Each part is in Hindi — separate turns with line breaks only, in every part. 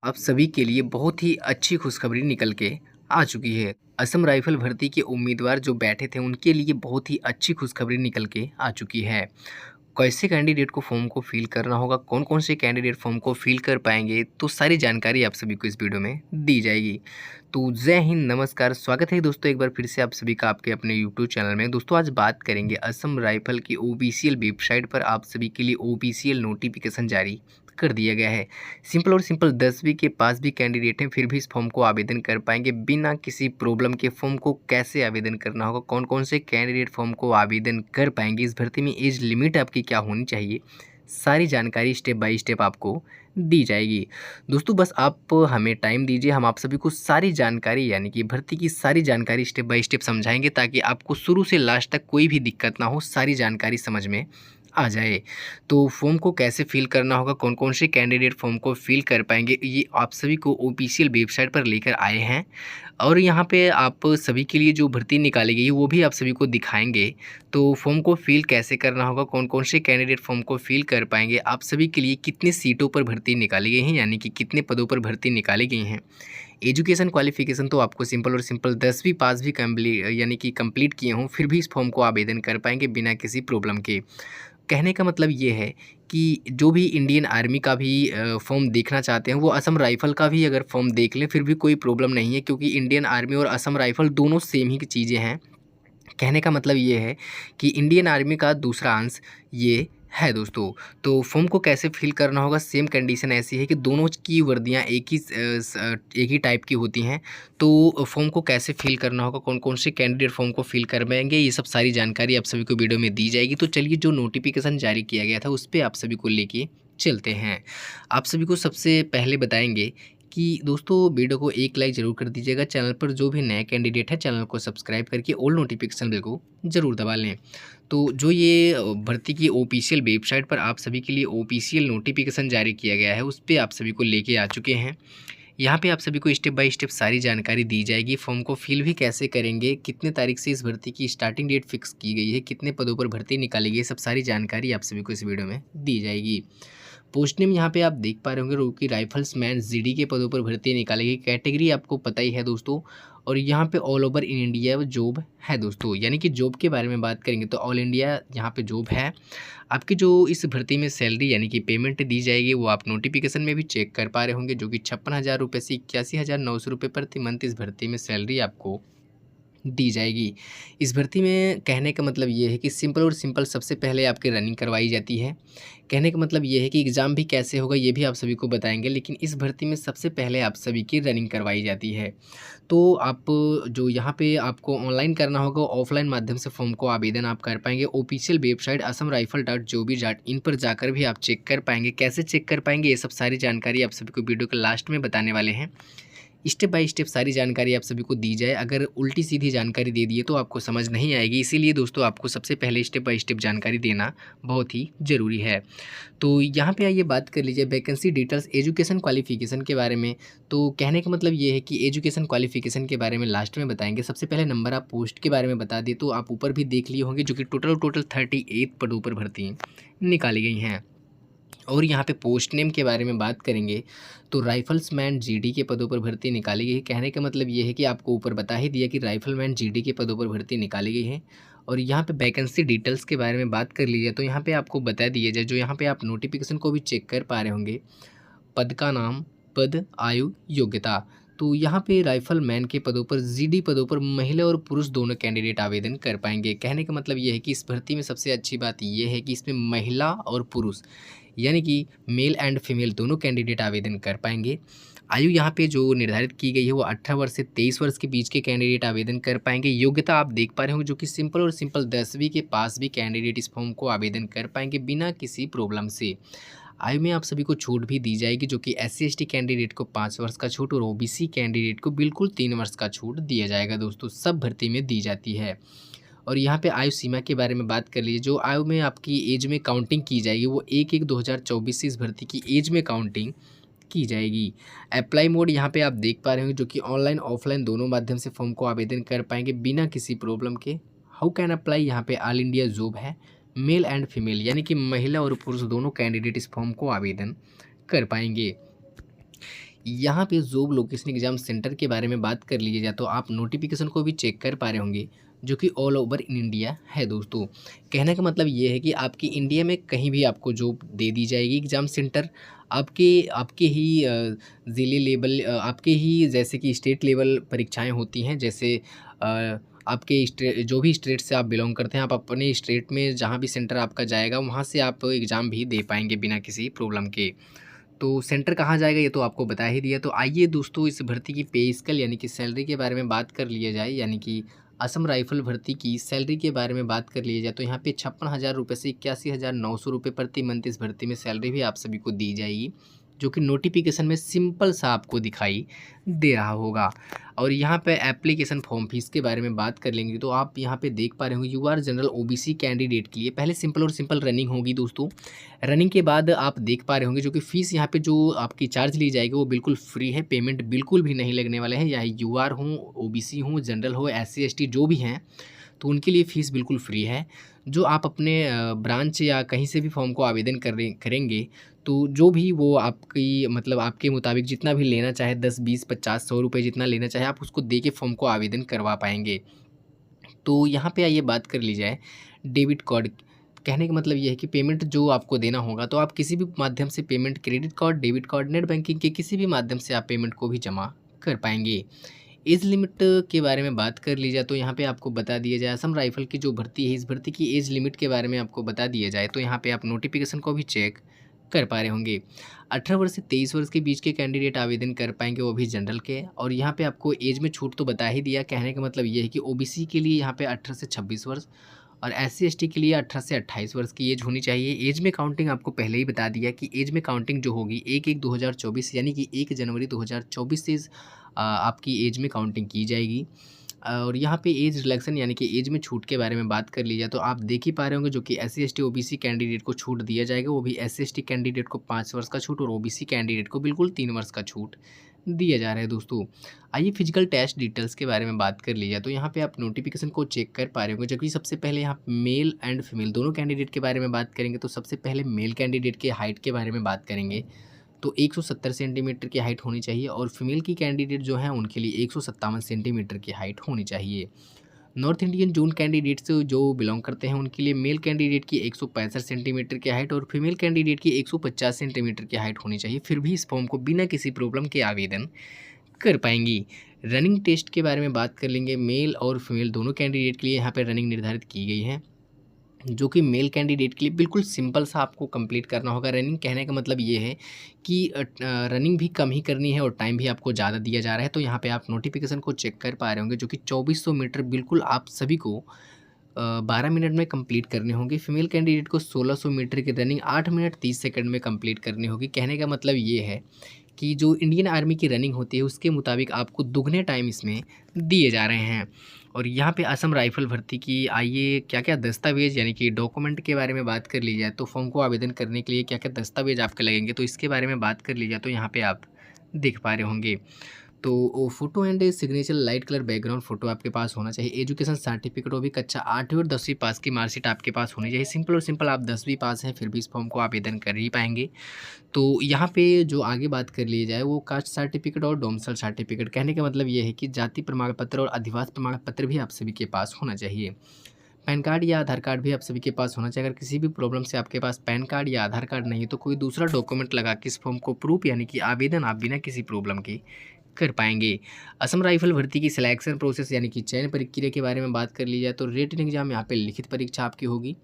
आप सभी के लिए बहुत ही अच्छी खुशखबरी निकल के आ चुकी है। असम राइफल भर्ती के उम्मीदवार जो बैठे थे उनके लिए बहुत ही अच्छी खुशखबरी निकल के आ चुकी है। कैसे कैंडिडेट को फॉर्म को फिल करना होगा, कौन-कौन से कैंडिडेट फॉर्म को फिल कर पाएँगे, तो सारी जानकारी आप सभी को इस वीडियो में दी जाएगी। तो जय हिंद, नमस्कार, स्वागत है दोस्तों एक बार फिर से आप सभी का आपके अपने यूट्यूब चैनल में। दोस्तों आज बात करेंगे असम राइफल की ऑफ़िशियल वेबसाइट पर आप सभी के लिए ऑफ़िशियल नोटिफ़िकेशन जारी कर दिया गया है। सिंपल और सिंपल 10वीं के पास भी कैंडिडेट हैं फिर भी इस फॉर्म को आवेदन कर पाएँगे बिना किसी प्रॉब्लम के। फॉर्म को कैसे आवेदन करना होगा, कौन-कौन से कैंडिडेट फॉर्म को आवेदन कर पाएँगे, इस भर्ती में एज लिमिट आपकी क्या होनी चाहिए, सारी जानकारी स्टेप बाय स्टेप आपको दी जाएगी। दोस्तों बस आप हमें टाइम दीजिए, हम आप सभी को सारी जानकारी यानी कि भर्ती की सारी जानकारी स्टेप बाय स्टेप समझाएँगे ताकि आपको शुरू से लास्ट तक कोई भी दिक्कत ना हो, सारी जानकारी समझ में आ जाए। तो फॉर्म को कैसे फिल करना होगा, कौन-कौन से कैंडिडेट फॉर्म को फिल कर पाएँगे, ये आप सभी को ऑफ़िशियल वेबसाइट पर लेकर आए हैं और यहाँ पे आप सभी के लिए जो भर्ती निकाली गई है वो भी आप सभी को दिखाएँगे। तो फॉर्म को फिल कैसे करना होगा, कौन-कौन से कैंडिडेट फॉर्म को फिल कर पाएँगे, आप सभी के लिए कितनी सीटों पर भर्ती निकाली गई हैं यानी कि कितने पदों पर भर्ती निकाली गई हैं। एजुकेशन क्वालिफ़िकेशन तो आपको सिंपल और सिंपल 10वीं पास भी यानी कि कंप्लीट किए हों फिर भी इस फॉर्म को आवेदन कर पाएँगे बिना किसी प्रॉब्लम के। कहने का मतलब ये है कि जो भी इंडियन आर्मी का भी फ़ॉर्म देखना चाहते हैं, वो असम राइफ़ल का भी अगर फ़ॉर्म देख लें, फिर भी कोई प्रॉब्लम नहीं है क्योंकि इंडियन आर्मी और असम राइफ़ल दोनों सेम ही चीज़ें हैं। कहने का मतलब ये है कि इंडियन आर्मी का दूसरा अंश ये है दोस्तों। तो फॉर्म को कैसे फिल करना होगा, सेम कंडीशन ऐसी है कि दोनों की वर्दियाँ एक ही टाइप की होती हैं। तो फॉर्म को कैसे फिल करना होगा, कौन-कौन से कैंडिडेट फॉर्म को फिल कर पाएँगे, ये सब सारी जानकारी आप सभी को वीडियो में दी जाएगी। तो चलिए जो नोटिफ़िकेशन जारी किया गया था, उस पे आप सभी को लेके चलते हैं। आप सभी को सबसे पहले बताएँगे कि दोस्तों वीडियो को एक लाइक ज़रूर कर दीजिएगा। चैनल पर जो भी नए कैंडिडेट हैं चैनल को सब्सक्राइब करके ऑल नोटिफिकेशन बेल को ज़रूर दबा लें। तो जो ये भर्ती की ऑफिशियल वेबसाइट पर आप सभी के लिए ऑफिशियल नोटिफिकेशन जारी किया गया है, उस पे आप सभी को लेके आ चुके हैं। यहाँ पे आप सभी को स्टेप बाय स्टेप सारी जानकारी दी जाएगी। फॉर्म को फिल भी कैसे करेंगे, कितने तारीख से इस भर्ती की स्टार्टिंग डेट फिक्स की गई है, कितने पदों पर भर्ती निकाली गई है, सब सारी जानकारी आप सभी को इस वीडियो में दी जाएगी। पोस्ट नेम यहाँ पे आप देख पा रहे होंगे कि राइफल्समैन जीडी के पदों पर भर्ती निकाली गई। कैटेगरी आपको पता ही है दोस्तों। और यहाँ पे all over in India job है दोस्तों, यानी कि जॉब के बारे में बात करेंगे तो ऑल इंडिया यहाँ पे जॉब है। आपकी जो इस भर्ती में सैलरी यानी कि पेमेंट दी जाएगी वो आप नोटिफिकेशन में भी चेक कर पा रहे होंगे, जो कि 56,000 रुपये से 81,900 रुपये प्रति मंथ इस भर्ती में सैलरी आपको दी जाएगी। इस भर्ती में कहने का मतलब ये है कि सिंपल और सिंपल सबसे पहले आपकी रनिंग करवाई जाती है। कहने का मतलब ये है कि एग्ज़ाम भी कैसे होगा ये भी आप सभी को बताएँगे, लेकिन इस भर्ती में सबसे पहले आप सभी की रनिंग करवाई जाती है। तो आप जो यहाँ पे आपको ऑनलाइन करना होगा, ऑफ़लाइन माध्यम से फ़ॉर्म को आवेदन आप कर पाएँगे। ऑफ़िशियल वेबसाइट assamrifle.gov.in पर जाकर भी आप चेक कर पाएँगे। कैसे चेक कर पाएँगे ये सब सारी जानकारी आप सभी को वीडियो के लास्ट में बताने वाले हैं। स्टेप बाय स्टेप सारी जानकारी आप सभी को दी जाए। अगर उल्टी-सीधी जानकारी दे दिए तो आपको समझ नहीं आएगी, इसीलिए दोस्तों आपको सबसे पहले स्टेप बाय स्टेप जानकारी देना बहुत ही ज़रूरी है। तो यहाँ पे आइए बात कर लीजिए वैकेंसी डिटेल्स एजुकेशन क्वालिफ़िकेशन के बारे में। तो कहने का मतलब ये है कि एजुकेशन क्वालिफ़िकेशन के बारे में लास्ट में बताएँगे। सबसे पहले नंबर ऑफ़ पोस्ट के बारे में बता दें तो आप ऊपर भी देख लिए होंगे, जो कि टोटल 38 पदों पर भर्ती निकाली गई हैं। और यहाँ पे पोस्ट नेम के बारे में बात करेंगे तो राइफल्समैन जीडी के पदों पर भर्ती निकाली गई है। कहने का मतलब ये है कि आपको ऊपर बता ही दिया कि राइफलमैन जीडी के पदों पर भर्ती निकाली गई है। और यहाँ पे वैकेंसी डिटेल्स के बारे में बात कर लीजिए तो यहाँ पे आपको बता दिया जाए, जो यहाँ पे आप नोटिफिकेशन को भी चेक कर पा रहे होंगे। पद का नाम, पद, आयु, योग्यता। तो यहाँ पे राइफलमैन के पदों पर जीडी पदों पर महिला और पुरुष दोनों कैंडिडेट आवेदन कर पाएंगे। कहने का मतलब ये है कि इस भर्ती में सबसे अच्छी बात ये है कि इसमें महिला और पुरुष यानी कि मेल एंड फीमेल दोनों कैंडिडेट आवेदन कर पाएंगे। आयु यहाँ पे जो निर्धारित की गई है वो 18 वर्ष से 23 वर्ष के बीच के कैंडिडेट आवेदन कर पाएंगे। योग्यता आप देख पा रहे होंगे, जो कि सिंपल और सिंपल 10वीं के पास भी कैंडिडेट इस फॉर्म को आवेदन कर पाएंगे बिना किसी प्रॉब्लम से। आयु में आप सभी को छूट भी दी जाएगी, जो कि SC/ST कैंडिडेट को 5 वर्ष का छूट और OBC कैंडिडेट को बिल्कुल 3 वर्ष का छूट दिया जाएगा दोस्तों, सब भर्ती में दी जाती है। और यहाँ पे आयु सीमा के बारे में बात कर लीजिए, जो आयु में आपकी एज में काउंटिंग की जाएगी वो 1/1/2024 से इस भर्ती की एज में काउंटिंग की जाएगी। अप्लाई मोड यहाँ पे आप देख पा रहे हो, जो कि ऑनलाइन ऑफलाइन दोनों माध्यम से फॉर्म को आवेदन कर पाएंगे बिना किसी प्रॉब्लम के। हाउ कैन अप्लाई यहाँ पे ऑल इंडिया जॉब है, मेल एंड फीमेल यानी कि महिला और पुरुष दोनों कैंडिडेट इस फॉर्म को आवेदन कर पाएंगे। यहाँ पे जॉब लोकेशन एग्ज़ाम सेंटर के बारे में बात कर लीजिए जाए तो आप नोटिफ़िकेशन को भी चेक कर पा रहे होंगे, जो कि ऑल ओवर इन इंडिया है दोस्तों। कहने का मतलब ये है कि आपकी इंडिया में कहीं भी आपको जॉब दे दी जाएगी एग्ज़ाम सेंटर। आपके आपके ही ज़िले लेवल आपके ही जैसे कि स्टेट लेवल परीक्षाएँ होती हैं, जैसे आपके जो भी स्टेट से आप बिलॉन्ग करते हैं, आप अपने स्टेट में जहाँ भी सेंटर आपका जाएगा, वहाँ से आप एग्ज़ाम भी दे पाएँगे बिना किसी प्रॉब्लम के। तो सेंटर कहाँ जाएगा ये तो आपको बता ही दिया। तो आइए दोस्तों इस भर्ती की पे स्केल यानी कि सैलरी के बारे में बात कर लिया जाए, यानी कि असम राइफ़ल भर्ती की सैलरी के बारे में बात कर लिया जाए तो यहाँ पे 56,000 रुपये से 81,900 रुपये प्रति मंथ इस भर्ती में सैलरी भी आप सभी को दी जाएगी, जो कि नोटिफ़िकेशन में सिंपल सा आपको दिखाई दे रहा होगा। और यहाँ पे एप्लीकेशन फॉर्म फीस के बारे में बात कर लेंगे तो आप यहाँ पे देख पा रहे होंगे यूआर जनरल ओबीसी कैंडिडेट के लिए पहले सिंपल और सिंपल रनिंग होगी दोस्तों। रनिंग के बाद आप देख पा रहे होंगे जो कि फ़ीस यहाँ पे जो आपकी चार्ज ली जाएगी वो बिल्कुल फ्री है, पेमेंट बिल्कुल भी नहीं लगने वाले हैं। या यूआर हो, ओबीसी हो, जनरल हो, एससी एसटी जो भी हैं तो उनके लिए फ़ीस बिल्कुल फ्री है। जो आप अपने ब्रांच या कहीं से भी फॉर्म को आवेदन करेंगे तो जो भी वो आपकी मतलब आपके मुताबिक जितना भी लेना चाहे 10, 20, 50, 100 रुपए जितना लेना चाहे आप उसको दे के फॉर्म को आवेदन करवा पाएँगे। तो यहाँ पे आइए बात कर ली जाए डेबिट कार्ड। कहने का मतलब ये है कि पेमेंट जो आपको देना होगा तो आप किसी भी माध्यम से payment credit card, debit card, net banking के किसी भी माध्यम से आप पेमेंट को भी जमा कर पाएँगे। एज लिमिट के बारे में बात कर ली जाए तो यहाँ पे आपको बता दिया जाए असम राइफ़ल की जो भर्ती है इस भर्ती की एज लिमिट के बारे में आपको बता दिया जाए तो यहाँ पे आप नोटिफ़िकेशन को भी चेक कर पा रहे होंगे। 18 वर्ष से 23 वर्ष के बीच के कैंडिडेट आवेदन कर पाएँगे, वो भी जनरल के। और यहाँ पे आपको एज में छूट तो बता ही दिया। कहने का मतलब ये है कि ओबीसी के लिए यहाँ पे 18 से 26 वर्ष और एससी एसटी के लिए 18 से 28 वर्ष की एज होनी चाहिए। एज में काउंटिंग आपको पहले ही बता दिया कि एज में काउंटिंग जो होगी 1/1/2024 यानी कि 1 जनवरी 2024 से आपकी एज में काउंटिंग की जाएगी। और यहाँ पे एज रिलैक्सन यानी कि एज में छूट के बारे में बात कर ली जाए तो आप देख ही पा रहे होंगे जो कि एससी एसटी ओबीसी कैंडिडेट को छूट दिया जाएगा, वो भी एससी एसटी कैंडिडेट को 5 वर्ष का छूट और ओबीसी कैंडिडेट को बिल्कुल 3 वर्ष का छूट दिया जा रहा है दोस्तों। आइए फिजिकल टेस्ट डिटेल्स के बारे में बात कर ली जाए तो यहाँ पे आप नोटिफिकेशन को चेक कर पा रहे होंगे, जबकि सबसे पहले यहाँ मेल एंड फीमेल दोनों कैंडिडेट के बारे में बात करेंगे। तो सबसे पहले मेल कैंडिडेट के हाइट के बारे में बात करेंगे तो 170 सेंटीमीटर की हाइट होनी चाहिए और फीमेल की कैंडिडेट जो हैं उनके लिए 157 सेंटीमीटर की हाइट होनी चाहिए। नॉर्थ इंडियन जोन कैंडिडेट्स जो बिलोंग करते हैं उनके लिए मेल कैंडिडेट की 165 सेंटीमीटर की हाइट और फीमेल कैंडिडेट की 150 सेंटीमीटर की हाइट होनी चाहिए, फिर भी इस फॉर्म को बिना किसी प्रॉब्लम के आवेदन कर पाएंगी। रनिंग टेस्ट के बारे में बात कर लेंगे। मेल और फीमेल दोनों कैंडिडेट के लिए यहाँ पर रनिंग निर्धारित की गई है, जो कि मेल कैंडिडेट के लिए बिल्कुल सिंपल सा आपको कंप्लीट करना होगा। रनिंग कहने का मतलब ये है कि रनिंग भी कम ही करनी है और टाइम भी आपको ज़्यादा दिया जा रहा है। तो यहाँ पे आप नोटिफिकेशन को चेक कर पा रहे होंगे जो कि 2400 मीटर बिल्कुल आप सभी को 12 मिनट में कंप्लीट करने होंगे। फीमेल कैंडिडेट को 1600 मीटर की रनिंग 8 मिनट 30 सेकंड में कंप्लीट करनी होगी। कहने का मतलब ये है कि जो इंडियन आर्मी की रनिंग होती है उसके मुताबिक आपको दुगने टाइम इसमें दिए जा रहे हैं। और यहाँ पे असम राइफ़ल भर्ती की आइए क्या-क्या दस्तावेज़ यानी कि डॉक्यूमेंट के बारे में बात कर ली जाए तो फॉर्म को आवेदन करने के लिए क्या-क्या दस्तावेज़ आपके लगेंगे तो इसके बारे में बात कर ली जाए तो यहाँ पे आप देख पा रहे होंगे। तो वो photo and signature light colour background photo आपके पास होना चाहिए। एजुकेशन सर्टिफिकेट वो भी कक्षा 8वीं और 10वीं पास की मार्कशीट आपके पास होनी चाहिए। सिंपल और सिंपल आप 10वीं पास हैं फिर भी इस फॉर्म को आवेदन कर ही पाएँगे। तो यहाँ पे जो आगे बात कर ली जाए वो कास्ट सर्टिफिकेट और डोमिसाइल सर्टिफिकेट। कहने का मतलब ये है कि जाति प्रमाण पत्र और अधिवास प्रमाण पत्र भी आप सभी के पास होना चाहिए। पैन कार्ड या आधार कार्ड भी आप सभी के पास होना चाहिए। अगर किसी भी प्रॉब्लम से आपके पास पैन कार्ड या आधार कार्ड नहीं है तो कोई दूसरा डॉक्यूमेंट लगा के इस फॉर्म को प्रूफ यानी कि आवेदन आप बिना किसी प्रॉब्लम के कर पाएंगे। असम राइफल भर्ती की सिलेक्शन प्रोसेस यानी कि चयन प्रक्रिया के बारे में बात कर ली जाए तो रिटन एग्जाम यहाँ पे लिखित परीक्षा आपकी होगी,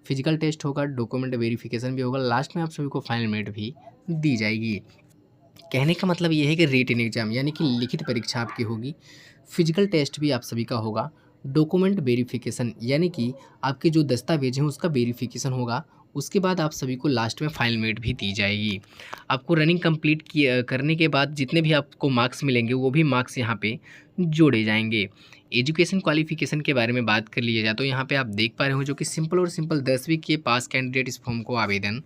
फिजिकल टेस्ट होगा, डॉक्यूमेंट वेरिफिकेशन भी होगा, लास्ट में आप सभी को फाइनल मेरिट भी दी जाएगी। कहने का मतलब ये है कि रिटन एग्जाम यानी कि लिखित परीक्षा आपकी होगी, फिजिकल टेस्ट भी आप सभी का होगा, डॉक्यूमेंट वेरिफिकेशन यानी कि आपके जो दस्तावेज हैं उसका वेरिफिकेशन होगा, उसके बाद आप सभी को लास्ट में फाइनल मेरिट भी दी जाएगी। आपको रनिंग कंप्लीट करने के बाद जितने भी आपको मार्क्स मिलेंगे वो भी मार्क्स यहाँ पे जोड़े जाएंगे। एजुकेशन क्वालिफिकेशन के बारे में बात कर लिया जाए तो यहाँ पे आप देख पा रहे हो जो कि सिंपल और सिंपल 10वीं के पास कैंडिडेट इस फॉर्म को आवेदन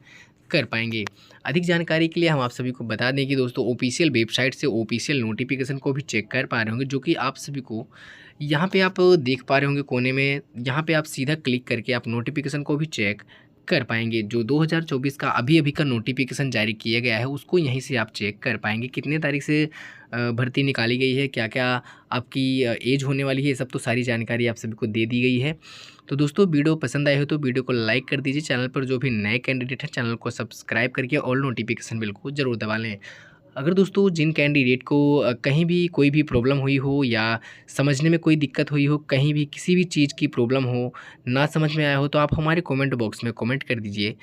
कर पाएंगे। अधिक जानकारी के लिए हम आप सभी को बता दें कि दोस्तों ऑफिशियल वेबसाइट से ऑफिशियल नोटिफिकेशन को भी चेक कर पा रहे होंगे, जो कि आप सभी को यहाँ पे आप देख पा रहे होंगे कोने में। यहाँ पे आप सीधा क्लिक करके आप नोटिफिकेशन को भी चेक कर पाएँगे। जो 2024 का अभी-अभी का नोटिफ़िकेशन जारी किया गया है, उसको यहीं से आप चेक कर पाएँगे। कितने तारीख से भर्ती निकाली गई है, क्या-क्या आपकी एज होने वाली है, ये सब तो सारी जानकारी आप सभी को दे दी गई है। तो दोस्तों, वीडियो पसंद आई हो तो वीडियो को लाइक कर दीजिए। चैनल पर जो भी नए कैंडिडेट हैं, चैनल को सब्सक्राइब करके ऑल नोटिफ़िकेशन बेल को ज़रूर दबा लें। अगर दोस्तों जिन कैंडिडेट को कहीं भी कोई भी प्रॉब्लम हुई हो या समझने में कोई दिक्कत हुई हो, कहीं भी किसी भी चीज़ की प्रॉब्लम हो, ना समझ में आया हो, तो आप हमारे कमेंट बॉक्स में कमेंट कर दीजिए।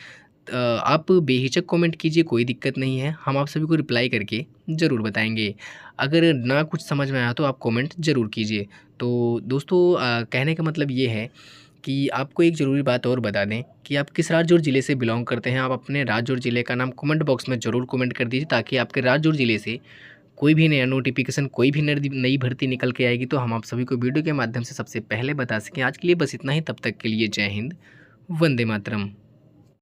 आप बेहिचक कमेंट कीजिए, कोई दिक्कत नहीं है, हम आप सभी को रिप्लाई करके ज़रूर बताएँगे। अगर ना कुछ समझ में आया तो आप कमेंट ज़रूर कीजिए। तो दोस्तों, कहने का मतलब ये है कि आपको एक ज़रूरी बात और बता दें कि आप किस राज्य और ज़िले से बिलॉन्ग करते हैं। आप अपने राज्य और ज़िले का नाम कमेंट बॉक्स में ज़रूर कमेंट कर दीजिए, ताकि आपके राज्य और ज़िले से कोई भी नया नोटिफ़िकेशन, कोई भी नई भर्ती निकल के आएगी, तो हम आप सभी को वीडियो के माध्यम से सबसे पहले बता सकें। आज के लिए बस इतना ही, तब तक के लिए जय हिंद, वंदे मातरम।